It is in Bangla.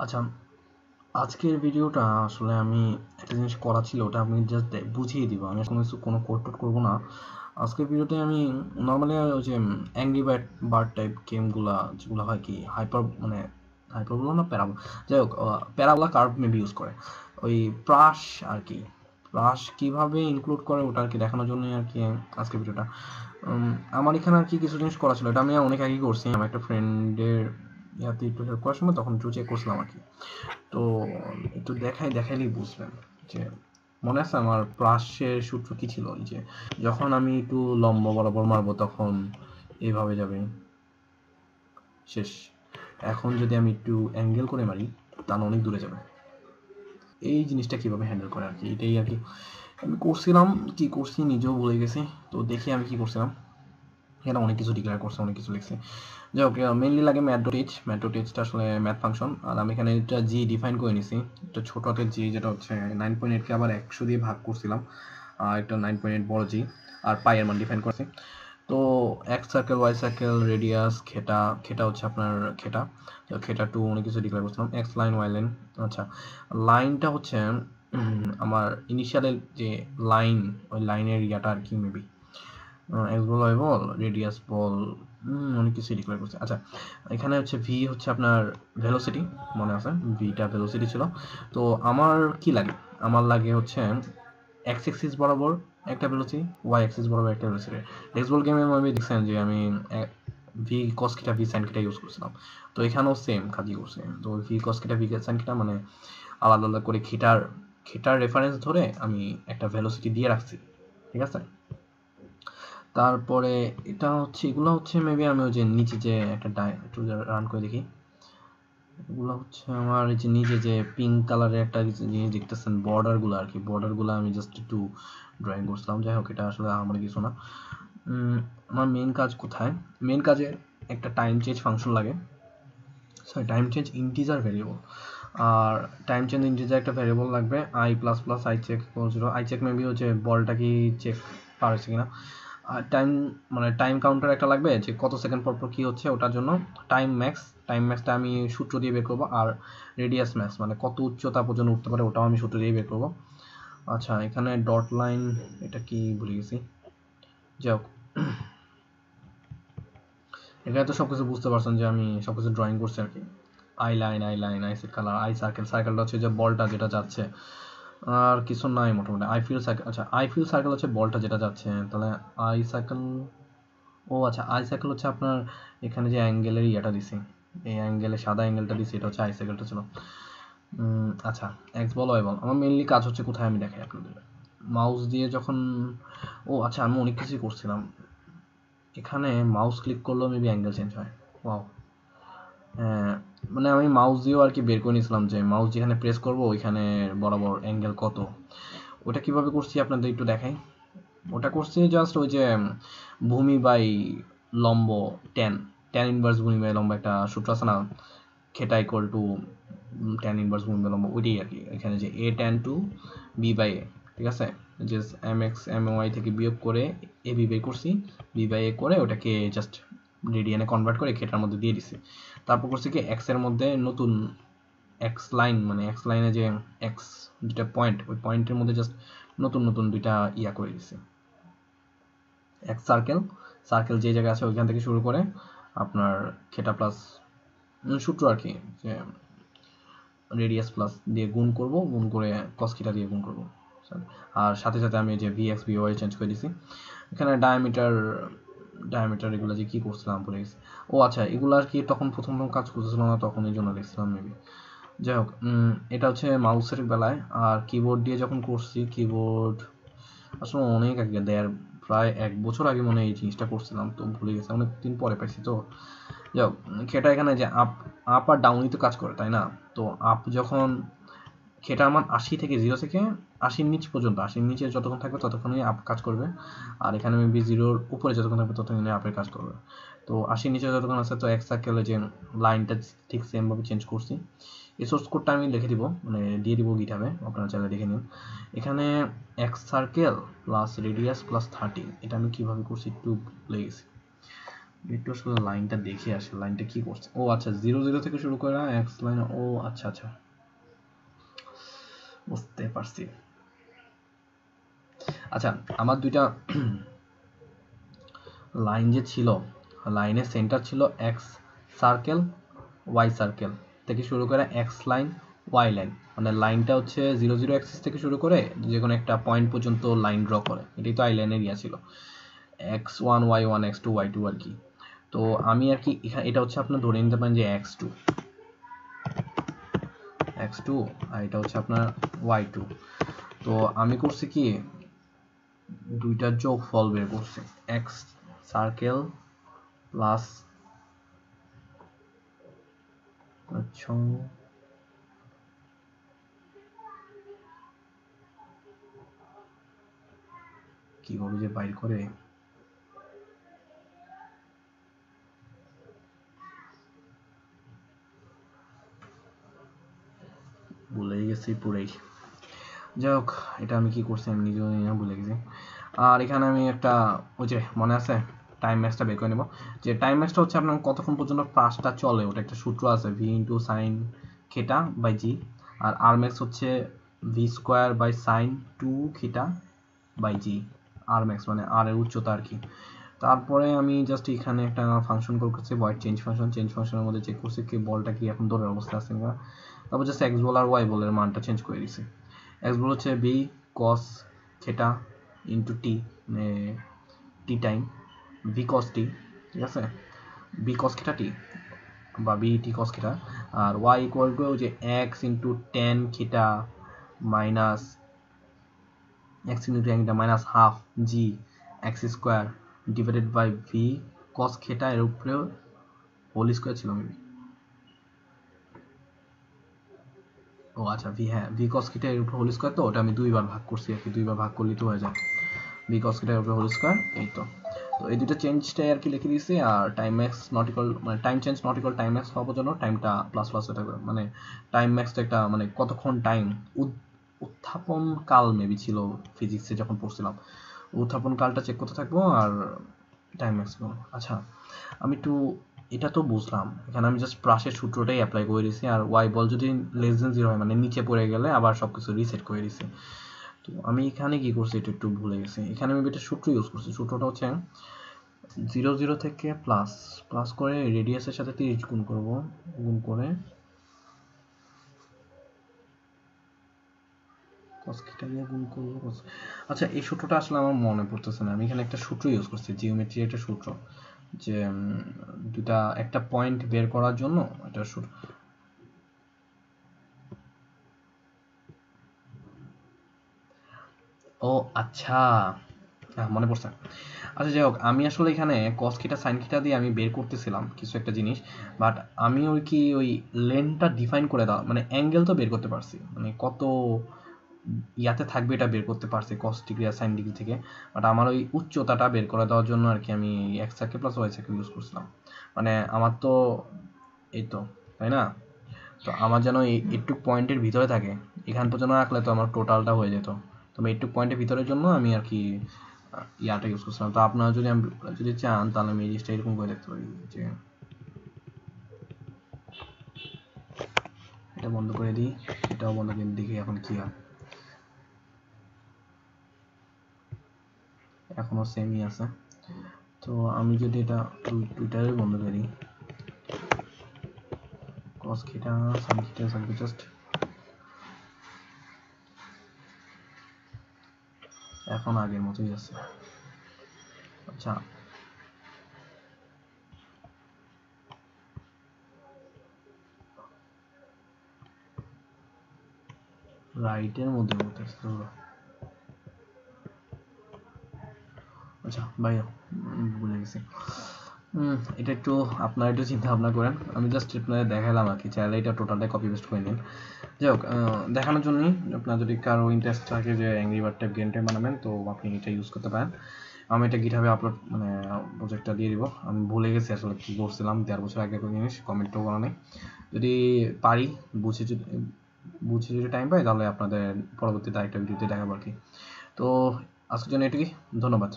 আচ্ছা, আজকের ভিডিওটা আসলে আমি একটা জিনিস করা ছিল, ওটা আমি জাস্ট বুঝিয়ে দিব। আমি আসলে কোনো কোড টোড করবো না। আজকের ভিডিওতে আমি নর্মালি ওই যে অ্যাংরি বার্ড বার্ড টাইপ গেমগুলা যেগুলো হয় কি হাইপারবোলা না প্যারাবোলা, যাই হোক প্যারাবোলা কার্ভ মেবি ইউজ করে ওই প্রাশ আর কি। প্রাশ কিভাবে ইনক্লুড করে ওটা আর কি দেখানোর জন্যই আর কি আজকের ভিডিওটা। আমার এখানে আর কি কিছু জিনিস করা ছিল, এটা আমি অনেক আগেই করছি আমার একটা ফ্রেন্ডের ইয়াতে একটু হেল্প করার সময়, তখন একটু চেক করছিলাম আর কি। তো একটু দেখাইলেই বুঝবেন যে মনে আছে আমার প্রাশের সূত্র কি ছিল। এই যে যখন আমি একটু লম্ব বরাবর মারবো তখন এইভাবে যাবে, শেষ। এখন যদি আমি একটু অ্যাঙ্গেল করে মারি তাহলে অনেক দূরে যাবে। এই জিনিসটা কিভাবে হ্যান্ডেল করে আর কি, এটাই আর কি আমি করছিলাম। কি করছি নিজেও ভুলে গেছি। তো দেখি আমি কি করছিলাম। এখানে অনেক কিছু ডিক্লেয়ার করছে, অনেক কিছু লিখছে। যাই হোক, মেনলি লাগে ম্যাথ.টিচটা আসলে ম্যাথ ফাংশন। আর আমি এখানে একটা জি ডিফাইন করে নিছি, একটা ছোট হাতের জি, যেটা হচ্ছে 9.8কে আবার 100 দিয়ে ভাগ করছিলাম, আর একটা 9.8 বড় জি, আর পাই এর মান ডিফাইন করছি। তো X circle, Y circle, radius, theta হচ্ছে আপনার খেটা, খেটা টু, অনেক কিছু ডিক্লেয়ার করছিলাম, এক্স লাইন, ওয়াই লাইন। আচ্ছা, লাইনটা হচ্ছে আমার ইনিশিয়ালের যে লাইন, ওই লাইনের ইয়াটা আর কি মেবি এক্স বল, ওয়াই বল, রেডিয়াস বল, অনেক কিছু ডিক্লেয়ার করছে। আচ্ছা, এখানে হচ্ছে ভি হচ্ছে আপনার ভেলোসিটি, মনে আছে ভিটা ভেলোসিটি ছিল। তো আমার কি লাগে, আমার লাগে হচ্ছে এক্স এক্সিস বরাবর একটা ভেলোসিটি, ওয়াই এক্সিস বরাবর একটা ভেলোসিটি। এক্স বল গেমে আমি দেখছেন যে আমি ভি কস কিটা ভি সাইন কিটা ইউজ করছিলাম। তো এখানেও সেম কাজই করছে। তো ভি কস কিটা ভি সাইন কিটা মানে আলাদা আলাদা করে খেটার রেফারেন্স ধরে আমি একটা ভেলোসিটি দিয়ে রাখছি, ঠিক আছে। তারপরে এটা হচ্ছে, এগুলো হচ্ছে মেবি আমি ওই যে নিচে যে একটা একটু রান করে দেখি। এগুলো হচ্ছে আমার এই যে নিচে যে পিঙ্ক কালারের একটা জিনিস দেখতেছেন, বর্ডারগুলো আর কি, বর্ডারগুলো আমি জাস্ট একটু ড্রয়িং করছিলাম। যাই হোক, এটা আসলে আমার কিছু না। আমার মেন কাজ কোথায়, মেন কাজে একটা টাইম চেঞ্জ ফাংশন লাগে, sorry time change integer variable. আর টাইম চেঞ্জ ইন্টিজার একটা ভেরিয়েবল লাগবে, I plus plus I check 0, I check maybe হচ্ছে বলটা কি চেক পার হয়েছে কিনা। আর টাইম কাউন্টার একটা লাগবে, যে কত সেকেন্ড পর পর কী হচ্ছে ওটার জন্য। টাইম ম্যাক্সটা আমি সূত্র দিয়ে বের করবো। আর রেডিয়াস ম্যাক্স মানে কত উচ্চতা পর্যন্ত উঠতে পারে, ওটাও আমি সূত্র দিয়ে বের করবো। আচ্ছা, এখানে ডট লাইন, এটা কি ভুলে গেছি। যাই হোক, এখানে তো সবকিছু বুঝতে পারছেন যে আমি সবকিছু ড্রয়িং করছি আর কি। I line, I colour, I circle, সার্কেলটা হচ্ছে যে বলটা যেটা যাচ্ছে, আর কিছু নাই মোটামুটি। আই ফিল সার্কেল, আচ্ছা আই ফিল সার্কেল হচ্ছে বলটা যেটা যাচ্ছে, তাহলে আই সার্কেল, ও আচ্ছা আই সার্কেল হচ্ছে আপনার এখানে যে অ্যাঙ্গেলের ইয়েটা দিছি, এই অ্যাঙ্গেলে সাদা অ্যাঙ্গেলটা দিছি, এটা হচ্ছে আই সার্কেলটা ছিল। আচ্ছা, এক্স বল, ওয়াই বল, আমার মেনলি কাজ হচ্ছে কোথায় আমি দেখাই আপনাদের, মাউস দিয়ে যখন, ও আচ্ছা আমি অনেক কিছুই করছিলাম। এখানে মাউস ক্লিক করলেও মেবি অ্যাঙ্গেল চেঞ্জ হয়। ওয়াও, হ্যাঁ, মানে আমি মাউস দিয়েও আর কি বের করে নিয়েছিলাম যে মাউস যেখানে প্রেস করবো ওইখানে বরাবর অ্যাঙ্গেল কত। ওটা কিভাবে করছি আপনাদের একটু দেখাই। ওটা করছি জাস্ট ওই যে ভূমি বাই লম্ব, ট্যান ট্যান ইনভার্স ভূমি বাই লম্ব একটা সূত্র আছে না, খেটা ইকুয়াল টু ট্যান ইনভার্স ভূমি বাই লম্ব, ওইটাই আর কি। এখানে যে এ ট্যান টু বি বাই এ, ঠিক আছে, যে এম এক্স এম ওয়াই থেকে বিয়োগ করে এ বি বাই করছি, বি বাই এ করে ওটাকে জাস্ট রেডিয়ানে কনভার্ট করে খেটার মধ্যে দিয়ে দিছি। তারপর করছি কি এক্স এর মধ্যে নতুন এক্স লাইন, মানে এক্স লাইনে যে এক্স দুটা পয়েন্ট, ওই পয়েন্টের মধ্যে জাস্ট নতুন নতুন দুইটা ইয়া করে দিছি। এক্স সার্কেল যে জায়গায় আছে ওইখান থেকে শুরু করে আপনার খেটা প্লাস সূত্র আর কি, যে রেডিয়াস প্লাস দিয়ে গুণ করব, গুণ করে কস থিটা দিয়ে গুণ করব। আর সাথে সাথে আমি যে V X V Y change করে দিছি। এখানে ডায়ামিটার এগুলো যে কী করছিলাম ভুলে গেছি। ও আচ্ছা, এগুলো আর কি তখন প্রথম কাজ করতেছিলাম না, তখন এই জন্য দেখছিলাম মেবি। যাই হোক, এটা হচ্ছে মাউসের বেলায়। আর কিবোর্ড দিয়ে যখন করছি, কিবোর্ড আসলে অনেক আগে, প্রায় 1 বছর আগে মনে হয় এই জিনিসটা করছিলাম, তো ভুলে গেছি, অনেক দিন পরে পাইছি। তো যাই হোক, সেটা এখানে যে আপ আর ডাউনই তো কাজ করে, তাই না। তো আপ যখন খেটার মান 80 থেকে 0 থেকে 80-র নিচ পর্যন্ত, 80-র নিচে যতক্ষণ থাকবে ততক্ষণই আপ কাজ করবে। আর এখানে মেবি 0-র উপরে যতক্ষণ থাকবে ততক্ষণই আপের কাজ করবে। তো 80-র নিচে যতক্ষণ আছে, তো এক সার্কেলে যে লাইনটা ঠিক সেমভাবে চেঞ্জ করছি। এই সোর্স কোডটা আমি লিখে দিব, মানে দিয়ে দিব গিটহাবে, আপনারা চাইলে দেখে নিন। এখানে x circle plus radius plus 30, এটা আমি কীভাবে করছি একটু ভুলে গেছি। একটু আসলে লাইনটা দেখে আসে, লাইনটা কি করছে। ও আচ্ছা, 0 0 থেকে শুরু করা এক্স লাইন। ও আচ্ছা আচ্ছা, বুঝতে পারছি। আচ্ছা, আমার দুইটা লাইন যে ছিল, লাইনের সেন্টার ছিল এক্স সার্কেল ওয়াই সার্কেল থেকে শুরু করে এক্স লাইন ওয়াই লাইন, মানে লাইনটা হচ্ছে 0 0 অ্যাক্সিস থেকে শুরু করে যে কোনো একটা পয়েন্ট পর্যন্ত লাইন ড্র করে, এটাই তো আই লাইন এরিয়া ছিল, x1 y1 x2 y2 আর কি। তো আমি আর কি এখানে এটা হচ্ছে আপনার ধরে নিতে পারেন যে x2 আর এটা হচ্ছে আপনার y2। তো আমি করছি কি, দুইটার যোগফল বের করছি, x সার্কেল প্লাস, আচ্ছা কিভাবে যে বাইর করে, ভুলেই গেছি পুরাই। যাই হোক, এটা আমি কি করছি আমি নিজেও ভুলে গেছি। আর এখানে আমি একটা, ওই যে মনে আছে টাইম ম্যাক্সটা বের করে নেব, যে টাইম ম্যাক্সটা হচ্ছে আপনার কতক্ষণ পর্যন্ত পাঁচটা চলে, ওটা একটা সূত্র আছে, V into sine theta by G. আর আর ম্যাক্স হচ্ছে V square by sine 2 theta by G, R max মানে আর এর উচ্চতা আর কি। তারপরে আমি জাস্ট এখানে একটা ফাংশন কল করছি, ভয়েড চেঞ্জ ফাংশন, চেঞ্জ ফাংশনের মধ্যে চেক করছি কি বলটা কি এখন দৌড়ের অবস্থা আছে না। তারপর জাস্ট এক্স বল আর ওয়াই বলের মানটা চেঞ্জ করে দিছি। এক্স বল হচ্ছে B cos theta into T, মানে টি টাইম ভি কস টি, ঠিক আছে, বি কস থেটা টি বা বি টি কস থেটা। আর ওয়াই ইকুয়াল টু যে X into tan theta minus X into tan theta minus half G X square divided by V cos theta এর উপরে হোল স্কোয়ার ছিল মেবি। ও আচ্ছা, ভি, হ্যাঁ ভি কস থিটা এর উপর হোল স্কয়ার, তো ওটা আমি দুইবার ভাগ করছি আর কি, দুইবার ভাগ করলেই তো হয়ে যায় ভি কস থিটা এর উপর হোল স্কয়ার। এই তো, তো এই দুটো চেঞ্জটাই আর কি লিখে দিয়েছি। আর টাইম ম্যাক্স নট ইকুয়াল, মানে time change not equal time max হওয়ার জন্য টাইমটা প্লাস প্লাস হয়ে থাকবে, মানে টাইম ম্যাক্সটা একটা মানে কতক্ষণ টাইম উত্থাপন কাল মেবি ছিল ফিজিক্সে যখন পড়ছিলাম, উত্থাপন কালটা চেক করতে থাকবো আর টাইম ম্যাক্স। আচ্ছা, আমি একটু, এটা তো বুঝলাম, এখানে আমি জাস্ট প্রাসের সূত্রটাই অ্যাপ্লাই করে দিয়েছি। আর ওয়াই বল যদি লেস দেন 0 হয় মানে নিচে পড়ে গেলে আবার সবকিছু রিসেট করে দিয়েছি। তো আমি এখানে কি করছি এটা একটু ভুলে গেছি, এখানে আমি একটা সূত্র ইউজ করছি, সূত্রটা হচ্ছে 0 0 থেকে প্লাস প্লাস করে রেডিয়াসের সাথে 30 গুণ করব, গুণ করে cos θ দিয়ে গুণ করব। আচ্ছা, এই সূত্রটা আসলে আমার মনে পড়তেছে না, আমি এখানে একটা সূত্র ইউজ করছি, জিওমেট্রি একটা সূত্র, যে দুটা একটা পয়েন্ট বের করার জন্য এটা সূত্র। ও আচ্ছা, মনে পড়ছে। আচ্ছা যাই হোক, আমি আসলে এখানে cos θ sin θ দিয়ে আমি বের করতেছিলাম কিছু একটা জিনিস, বাট আমি ওই কি ওই লেনটা ডিফাইন করে দাও, মানে অ্যাঙ্গেল তো বের করতে পারছি, মানে কত ইয়াতে থাকবে এটা বের করতে পারছি cos ডিগ্রি আর sin ডিগ্রি থেকে, বাট আমার ওই উচ্চতাটা বের করে দেওয়ার জন্য আর কি আমি x circle plus y circle use করছিলাম। মানে আমার তো এই তো, তাই না, তো আমার যেন এইটুক পয়েন্টের ভিতরে থাকে, এখান পর্যন্ত রাখলে তো আমার টোটালটা হয়ে যেত। তো আমি এইটুক পয়েন্টের ভিতরের জন্য আমি আর কি ইয়াটা ইউজ করছিলাম। তো আপনারা যদি যদি চান তাহলে আমি এই জিনিসটা এরকম করে দেখতে পারি, যে এটা বন্ধ করে দিই, এটাও বন্ধ করে দেখি এখন কি হয়। এখনো সেমই আছে। তো আমি যদি এটা টুইটারে বন্ধ করি, cos θ sin θ থাকবে জাস্ট, এখন আগের মতোই আছে। আচ্ছা, রাইটের মধ্যে বলতেছে তো, আচ্ছা ভাই ভুলে গেছি। এটা একটু আপনারা একটু চিন্তা ভাবনা করেন, আমি জাস্ট আপনাদের দেখালাম আর কি, চাইলে এটা টোটালটাই কপি পেস্ট করে নিন। যাই হোক, দেখানোর জন্যই, আপনার যদি কারো ইন্টারেস্ট থাকে যে angry bird type game type বানাবেন তো আপনি এটা ইউজ করতে পারেন। আমি এটা গিটহাবে আপলোড মানে প্রজেক্টটা দিয়ে দিব। আমি ভুলে গেছি আসলে কী করছিলাম, 1.5 বছর আগে কোনো জিনিস, কমেন্টও করা নেই। যদি পারি বুঝে যদি টাইম পাই তাহলে আপনাদের পরবর্তীতে আরেকটা ভিডিওতে দেখাবো আর কি। তো আজকের জন্য এটুকুই, ধন্যবাদ।